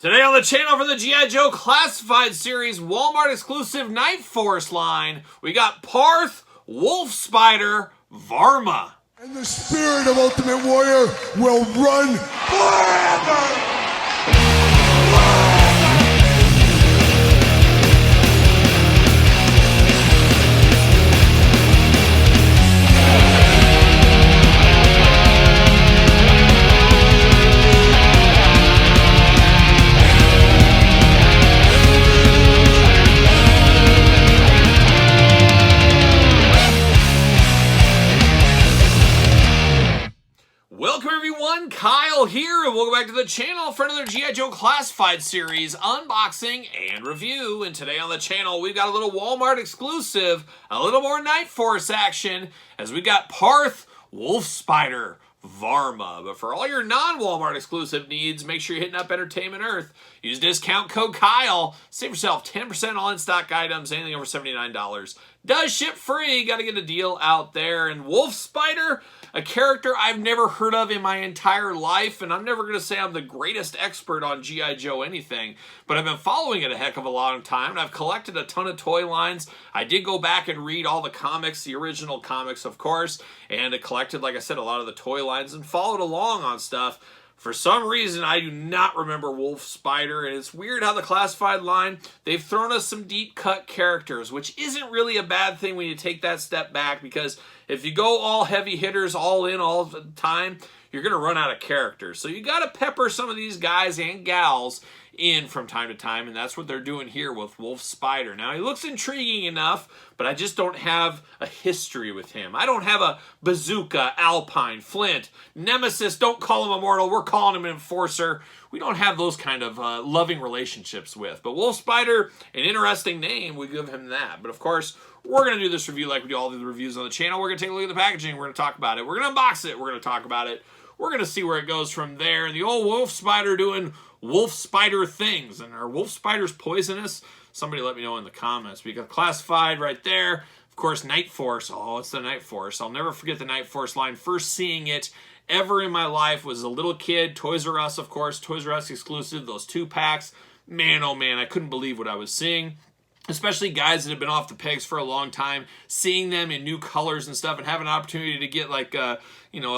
Today on the channel for the G.I. Joe Classified Series Walmart exclusive Night Force line, we got Parth, Wolf Spider, Varma. And the spirit of Ultimate Warrior will run forever! Welcome everyone, Kyle here, and welcome back to the channel for another G.I. Joe Classified Series unboxing and review. And today on the channel, we've got a little Walmart exclusive, a little more Night Force action, as we got Parth, Wolf Spider, Varma. But for all your non-Walmart exclusive needs, make sure you're hitting up Entertainment Earth. Use discount code Kyle. Save yourself 10% on in-stock items, anything over $79. Does ship free. Got to get a deal out there. And Wolf Spider, a character I've never heard of in my entire life, and I'm never going to say I'm the greatest expert on G.I. Joe anything, but I've been following it a heck of a long time, and I've collected a ton of toy lines. I did go back and read all the comics, the original comics, of course, and I collected, like I said, a lot of the toy lines and followed along on stuff. For some reason, I do not remember Wolf Spider, and it's weird how the classified line, they've thrown us some deep-cut characters, which isn't really a bad thing when you take that step back, because if you go all heavy hitters, all in, all the time, you're going to run out of characters. So you got to pepper some of these guys and gals in from time to time, and that's what they're doing here with Wolf Spider. Now, he looks intriguing enough, but I just don't have a history with him. I don't have a Bazooka, Alpine, Flint, Nemesis, don't call him Immortal, we're calling him Enforcer. We don't have those kind of loving relationships with. But Wolf Spider, an interesting name, we give him that. But of course, we're going to do this review like we do all the reviews on the channel. We're going to take a look at the packaging, we're going to talk about it, we're going to unbox it, we're going to talk about it. We're going to see where it goes from there. And the old Wolf Spider doing Wolf Spider things. And are Wolf Spiders poisonous? Somebody let me know in the comments. We got classified right there. Of course, Night Force. Oh, it's the Night Force. I'll never forget the Night Force line. First seeing it ever in my life was a little kid. Toys R Us, of course. Toys R Us exclusive. Those 2-packs. Man, oh man, I couldn't believe what I was seeing. Especially guys that have been off the pegs for a long time, seeing them in new colors and stuff, and having an opportunity to get like a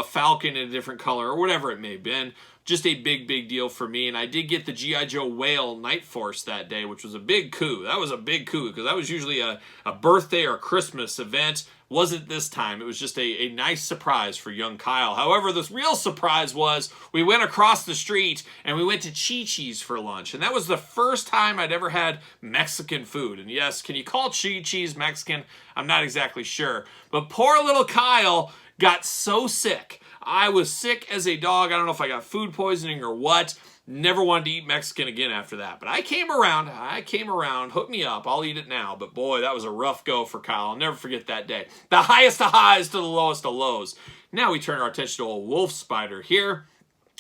Falcon in a different color or whatever it may have been. Just a big, big deal for me. And I did get the G.I. Joe Whale Night Force that day, which was a big coup. That was a big coup because that was usually a birthday or Christmas event. Wasn't this time. It was just a nice surprise for young Kyle. However, this real surprise was we went across the street and we went to Chi-Chi's for lunch. And that was the first time I'd ever had Mexican food. And yes, can you call Chi-Chi's Mexican? I'm not exactly sure. But poor little Kyle got so sick. I was sick as a dog. I don't know if I got food poisoning or what. Never wanted to eat Mexican again after that. But I came around. Hook me up. I'll eat it now. But boy, that was a rough go for Kyle. I'll never forget that day. The highest of highs to the lowest of lows. Now we turn our attention to a Wolf Spider here.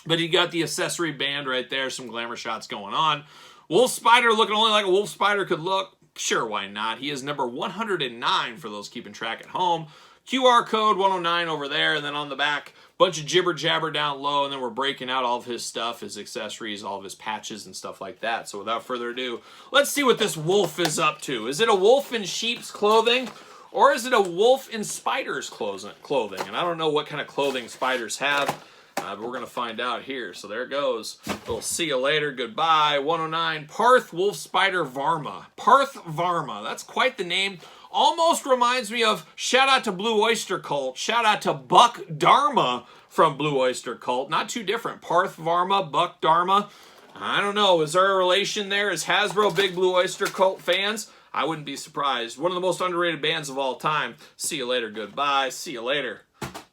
But he got the accessory band right there. Some glamour shots going on. Wolf Spider looking only like a Wolf Spider could look. Sure, why not? He is number 109 for those keeping track at home. QR code 109 over there, and then on the back, bunch of jibber jabber down low, and then we're breaking out all of his stuff, his accessories, all of his patches and stuff like that. So without further ado, let's see what this wolf is up to. Is it a wolf in sheep's clothing, or is it a wolf in spider's clothing? And I don't know what kind of clothing spiders have, but we're going to find out here. So there it goes. We'll see you later. Goodbye. 109, Parth, Wolf Spider, Varma. Parth Varma. That's quite the name. Almost reminds me of, shout out to Blue Oyster Cult, shout out to Buck Dharma from Blue Oyster Cult. Not too different. Parth Varma, Buck Dharma. I don't know. Is there a relation there? Is Hasbro big Blue Oyster Cult fans? I wouldn't be surprised. One of the most underrated bands of all time. See you later. Goodbye. See you later.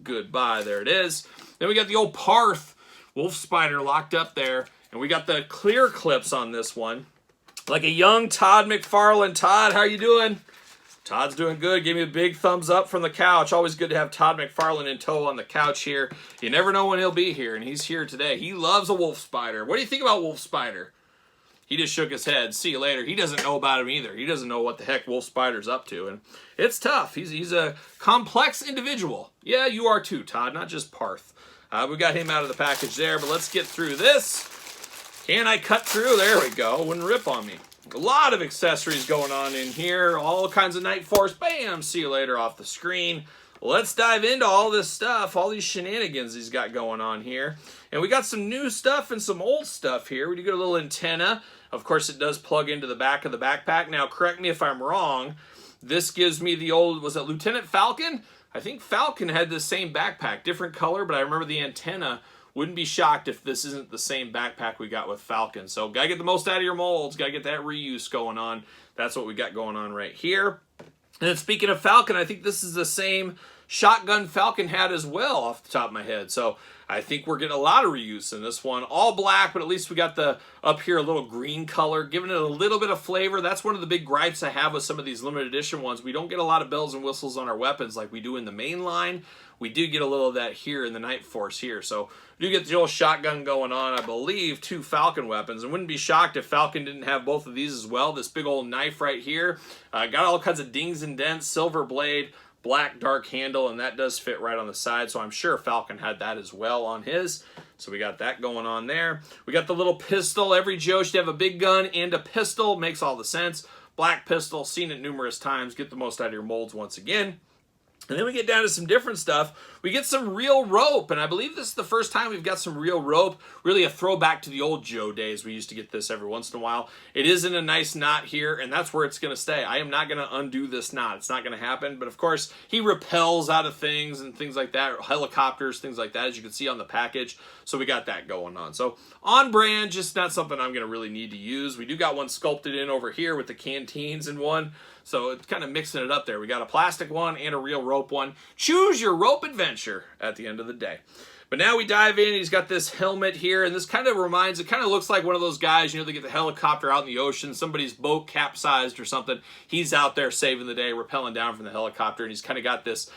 Goodbye. There it is. Then we got the old Parth Wolf Spider locked up there. And we got the clear clips on this one. Like a young Todd McFarlane. Todd, how you doing? Todd's doing good. Gave me a big thumbs up from the couch. Always good to have Todd McFarlane in tow on the couch here. You never know when he'll be here, and he's here today. He loves a Wolf Spider. What do you think about Wolf Spider? He just shook his head. See you later. He doesn't know about him either. He doesn't know what the heck Wolf Spider's up to, and it's tough. He's a complex individual. Yeah, you are too, Todd, not just Parth. We got him out of the package there, but let's get through this. Can I cut through? There we go. Wouldn't rip on me. A lot of accessories going on in here. All kinds of Night Force. Bam! See you later off the screen. Let's dive into all this stuff, all these shenanigans he's got going on here. And we got some new stuff and some old stuff here. We do get a little antenna. Of course, it does plug into the back of the backpack. Now, correct me if I'm wrong. This gives me the old, was it Lieutenant Falcon? I think Falcon had the same backpack, different color, but I remember the antenna. Wouldn't be shocked if this isn't the same backpack we got with Falcon. So, gotta get the most out of your molds. Gotta get that reuse going on. That's what we got going on right here. And then speaking of Falcon, I think this is the same shotgun Falcon had as well off the top of my head. So I think we're getting a lot of reuse in this one. All black, but at least we got the up here a little green color, giving it a little bit of flavor. That's one of the big gripes I have with some of these limited edition ones. We don't get a lot of bells and whistles on our weapons like we do in the main line. We do get a little of that here in the Night Force here. So we do get the old shotgun going on, I believe, 2 Falcon weapons. And wouldn't be shocked if Falcon didn't have both of these as well. This big old knife right here. Got all kinds of dings and dents, silver blade, black dark handle, and that does fit right on the side, so I'm sure Falcon had that as well on his. So we got that going on there. We got the little pistol. Every Joe should have a big gun and a pistol. Makes all the sense. Black pistol, seen it numerous times. Get the most out of your molds once again. And then we get down to some different stuff. We get some real rope, and I believe this is the first time we've got some real rope. Really a throwback to the old Joe days. We used to get this every once in a while. It is in a nice knot here, and that's where it's going to stay. I am not going to undo this knot. It's not going to happen, but of course, he repels out of things and things like that, helicopters, things like that, as you can see on the package. So we got that going on. So on brand, just not something I'm going to really need to use. We do got one sculpted in over here with the canteens in one. So it's kind of mixing it up there. We got a plastic one and a real rope one. Choose your rope adventure at the end of the day. But now we dive in. He's got this helmet here, and this kind of reminds, it kind of looks like one of those guys, you know, they get the helicopter out in the ocean, somebody's boat capsized or something. He's out there saving the day, rappelling down from the helicopter, and he's kind of got this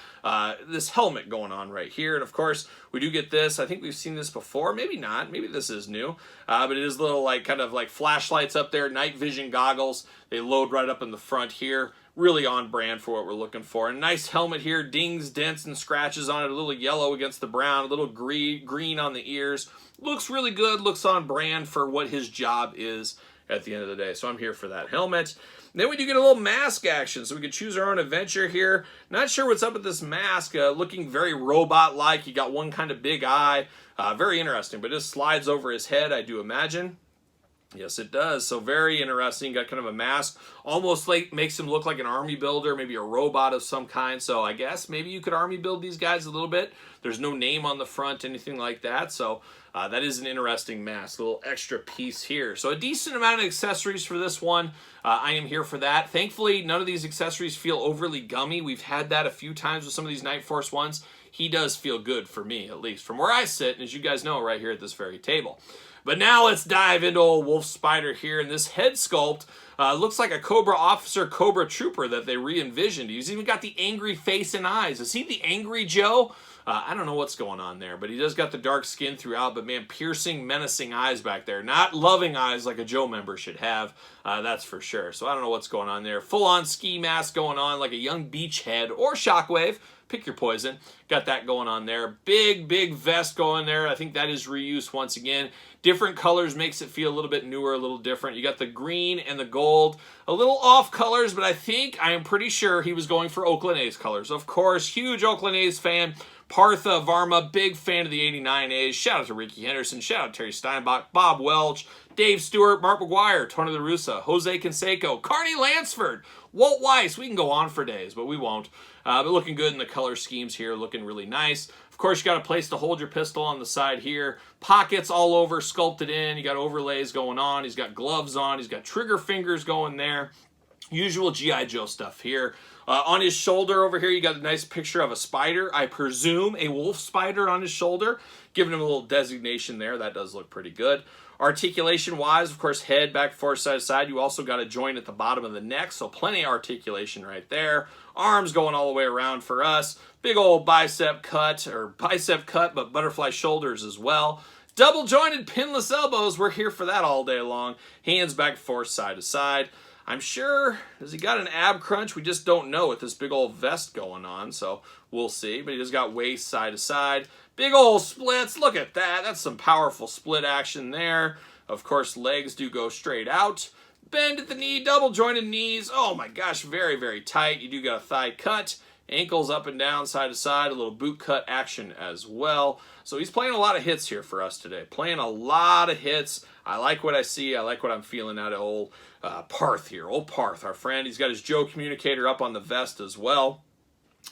this helmet going on right here. And of course, we do get this. I think we've seen this before. Maybe not. Maybe this is new. But it is little, like, kind of like flashlights up there, night vision goggles. They load right up in the front here. Really on brand for what we're looking for. A nice helmet here, dings, dents, and scratches on it. A little yellow against the brown, a little green on the ears. Looks really good, looks on brand for what his job is at the end of the day. So I'm here for that helmet. Then we do get a little mask action, so we can choose our own adventure here. Not sure what's up with this mask, looking very robot-like. You got one kind of big eye. Very interesting, but it just slides over his head, I do imagine. Yes, it does. So very interesting. Got kind of a mask. Almost like makes him look like an army builder, maybe a robot of some kind. So I guess maybe you could army build these guys a little bit. There's no name on the front, anything like that. So that is an interesting mask. A little extra piece here. So a decent amount of accessories for this one. I am here for that. Thankfully, none of these accessories feel overly gummy. We've had that a few times with some of these Night Force ones. He does feel good for me, at least from where I sit, and as you guys know, right here at this very table. But now let's dive into old Wolf Spider here, and this head sculpt looks like a Cobra Officer, Cobra Trooper that they re-envisioned. He's even got the angry face and eyes. Is he the Angry Joe? I don't know what's going on there, but he does got the dark skin throughout, but man, piercing, menacing eyes back there. Not loving eyes like a Joe member should have, that's for sure. So I don't know what's going on there. Full-on ski mask going on like a young beachhead or Shockwave. Pick your poison. Got that going on there. Big, big vest going there. I think that is reuse once again. Different colors makes it feel a little bit newer, a little different. You got the green and the gold. A little off colors, but I am pretty sure he was going for Oakland A's colors. Of course, huge Oakland A's fan. Partha Varma, big fan of the 89 A's. Shout out to Ricky Henderson. Shout out to Terry Steinbach, Bob Welch, Dave Stewart, Mark McGuire, Tony La Russa, Jose Canseco, Carney Lansford, Walt Weiss. We can go on for days, but we won't. But looking good in the color schemes here, looking really nice. Of course, you got a place to hold your pistol on the side here. Pockets all over, sculpted in. You got overlays going on. He's got gloves on. He's got trigger fingers going there. Usual G.I. Joe stuff here. On his shoulder over here, you got a nice picture of a spider. I presume a wolf spider on his shoulder. Giving him a little designation there. That does look pretty good. Articulation-wise, of course, head back, forth, side to side. You also got a joint at the bottom of the neck, so plenty of articulation right there. Arms going all the way around for us. Big old bicep cut, but butterfly shoulders as well. Double-jointed pinless elbows. We're here for that all day long. Hands back, forth, side to side. I'm sure, has he got an ab crunch? We just don't know with this big old vest going on, so we'll see. But he just got waist side to side. Big old splits. Look at that. That's some powerful split action there. Of course, legs do go straight out. Bend at the knee, double jointed knees. Oh my gosh, very, very tight. You do got a thigh cut. Ankles up and down, side to side, a little boot cut action as well. So he's playing a lot of hits here for us today. Playing a lot of hits. I like what I see. I like what I'm feeling out of old Parth here. Old Parth, our friend. He's got his Joe communicator up on the vest as well.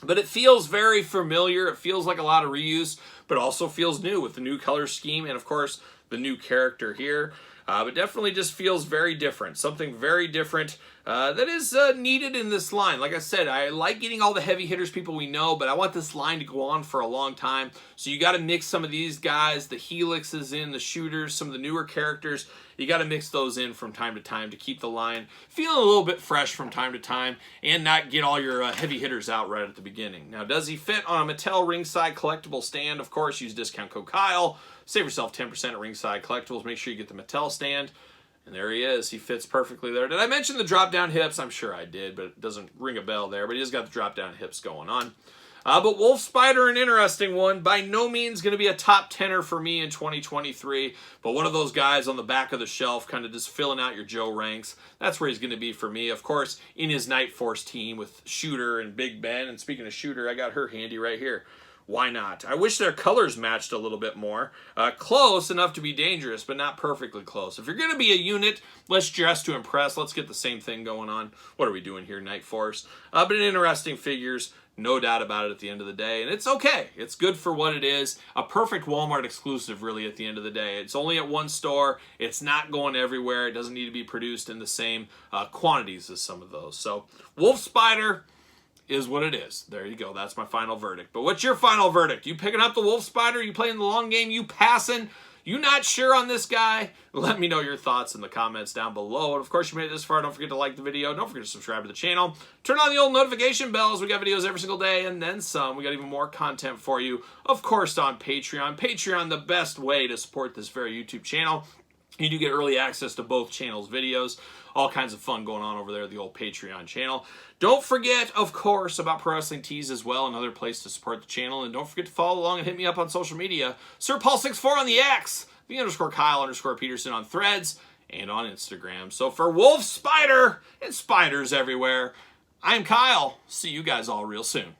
But it feels very familiar. It feels like a lot of reuse, but also feels new with the new color scheme and, of course, the new character here. But definitely just feels very different. Something very different that is needed in this line. Like I said, I like getting all the heavy hitters, people we know, but I want this line to go on for a long time. So you got to mix some of these guys, the helixes in, the shooters, some of the newer characters. You got to mix those in from time to time to keep the line feeling a little bit fresh from time to time and not get all your heavy hitters out right at the beginning. Now, does he fit on a Mattel ringside collectible stand? Of course, use discount code Kyle. Save yourself 10% at Ringside Collectibles. Make sure you get the Mattel stand. And there he is. He fits perfectly there. Did I mention the drop-down hips? I'm sure I did, but it doesn't ring a bell there. But he has got the drop-down hips going on. But Wolf Spider, an interesting one. By no means going to be a top 10er for me in 2023. But one of those guys on the back of the shelf, kind of just filling out your Joe ranks. That's where he's going to be for me. Of course, in his Night Force team with Shooter and Big Ben. And speaking of Shooter, I got her handy right here. Why not? I wish their colors matched a little bit more. Close enough to be dangerous, but not perfectly close. If you're going to be a unit, let's dress to impress. Let's get the same thing going on. What are we doing here, Night Force? But interesting figures, no doubt about it at the end of the day. And it's okay. It's good for what it is. A perfect Walmart exclusive, really, at the end of the day. It's only at one store. It's not going everywhere. It doesn't need to be produced in the same quantities as some of those. So, Wolf Spider is what it is. There you go. That's my final verdict. But what's your final verdict? You picking up the Wolf Spider? You playing the long game? You passing? You not sure on this guy? Let me know your thoughts in the comments down below. And of course, you made it this far. Don't forget to like the video. Don't forget to subscribe to the channel. Turn on the old notification bells. We got videos every single day and then some. We got even more content for you. Of course, on Patreon. Patreon, the best way to support this very YouTube channel. You do get early access to both channels' videos. All kinds of fun going on over there at the old Patreon channel. Don't forget, of course, about Pro Wrestling Tees as well, another place to support the channel. And don't forget to follow along and hit me up on social media. SirPaul64 on the X, _Kyle_Peterson on Threads, and on Instagram. So for Wolf Spider and spiders everywhere, I'm Kyle. See you guys all real soon.